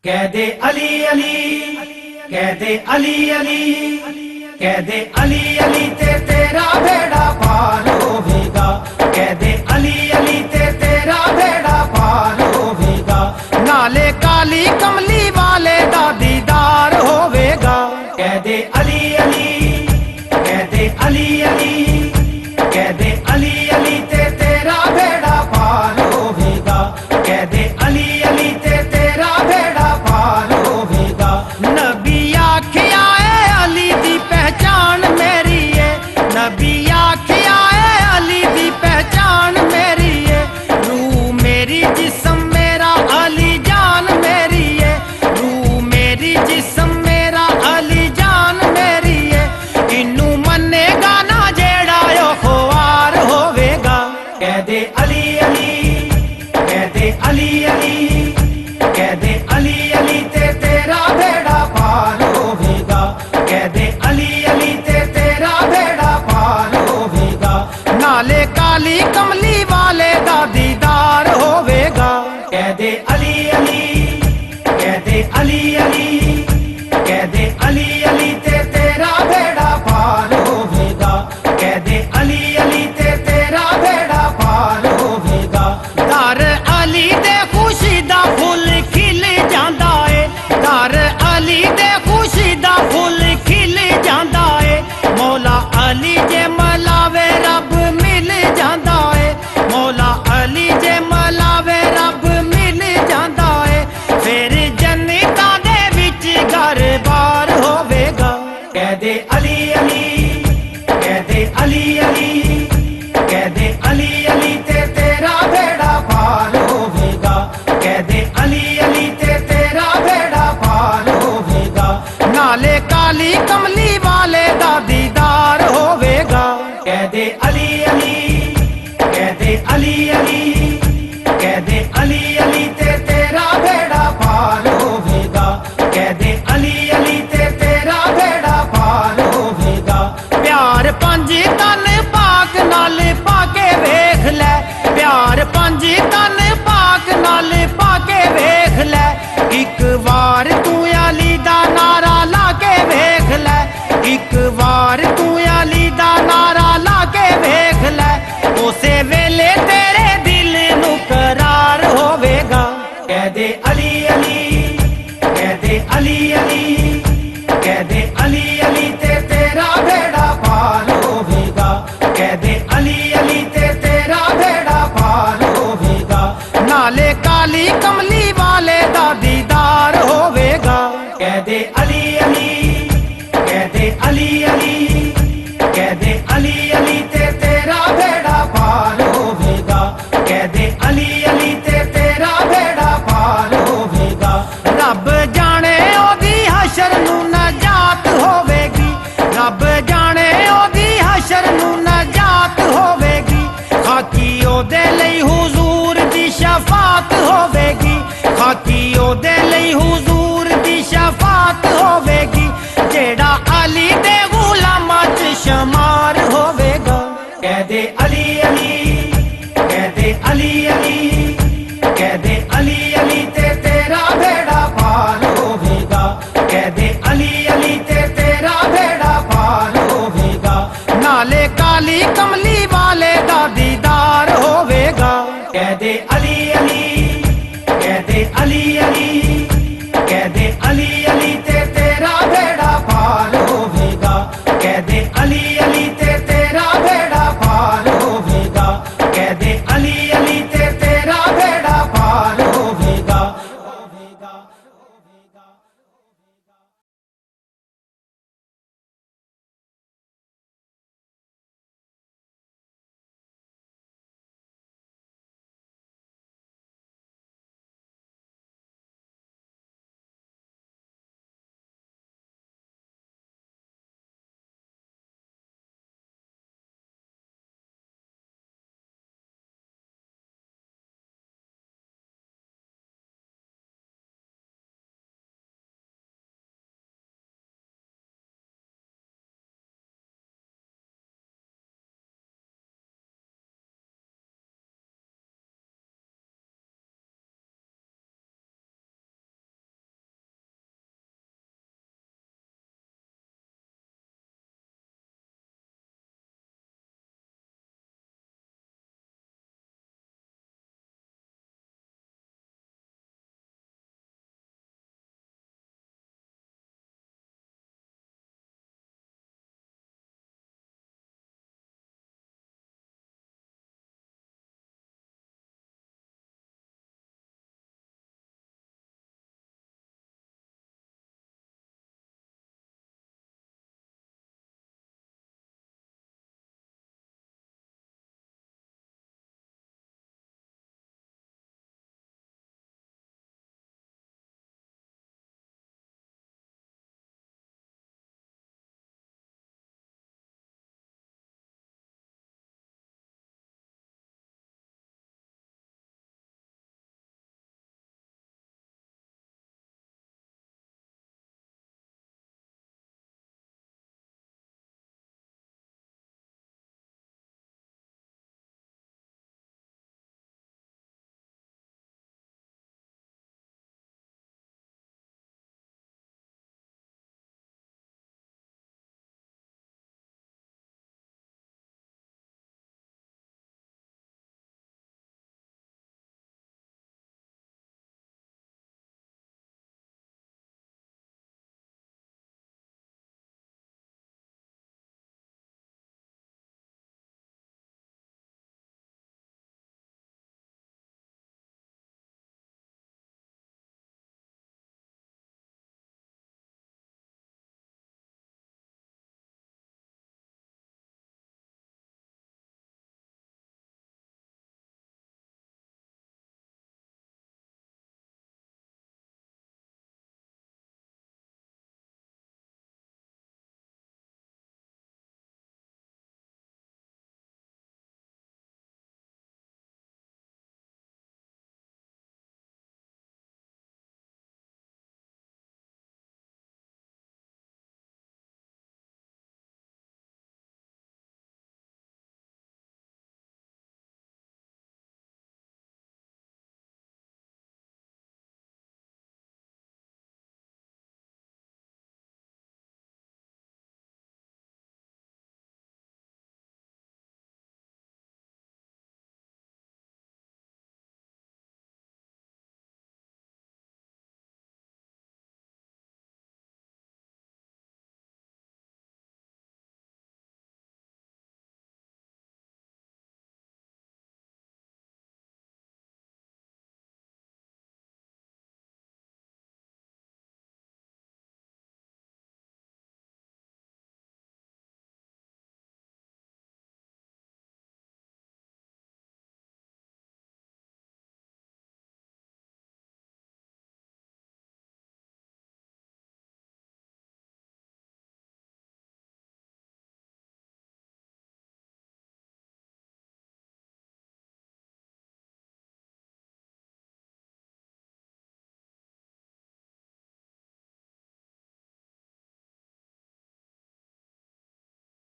कह दे अली अली, कह दे अली अली, कह दे अली अली ते तेरा बेड़ा पार होवेगा। कह दे अली अली ते तेरा बेड़ा पार होवेगा। नाले काली कमली वाले दा दीदार होवेगा। कह दे अली अली, कह दे अली अली, कह दे अली अली ते तेरा बेड़ा पार होवेगा। कह दे अली अली ते तेरा बेड़ा पार होवेगा। नबी आखिया है अली दी पहचान मेरी है। नबी आखिया है अली दी पहचान मेरी है। रूह मेरी जिस्म मेरा अली जान मेरी है। रूह मेरी जिस्म मेरा अली जान मेरी है। इनू मनेगा ना जेड़ा यो ख्वार होवेगा। कह दे अली अली, कह दे अली अली, कह दे अली अली ते तेरा बेड़ा पार होवेगा। कह दे अली अली ते तेरा बेड़ा पार होवेगा। नाले काली कमली वाले दा दीदार होवेगा। कह दे अली अली, कह दे अली अली, कह दे अली अली ते तेरा बेड़ा पार होवेगा। कह दे अली अली ते तेरा बेड़ा पार होवेगा। दर अली दे खुशी दा फुल खिल जांदा है। दर अली दे खुशी दा फुल खिल जांदा है। मौला अली जे मलावे रब मिल जांदा है। मौला अली जे मलावे रब मिल जांदा है। फिर जन्नतां दे विच घर बार होवेगा। कह दे अली अली, कह दे अली अली, कह दे अली अली ते तेरा बेड़ा पार होवेगा। कह दे अली अली ते तेरा बेड़ा पार होवेगा। नाले काली कमली वाले दा दीदार होवेगा। कह दे अली अली, कह दे अली अली, कह दे अली अली ते तेरा बेड़ा पार होवेगा। कह दे अली अली ते तेरा बेड़ा पार होवेगा। प्यार पंज तन पाक नाल पाके वेख ले। प्यार पंज तन पाक नाल पाके वेख ले। एक बार तू अली दा नारा ला के वेख ले। एक बार तू अली दा नारा ला के वेख ले। उसे वेले तेरे दिल नू करार होवेगा। कह दे अली अली, कह दे अली अली,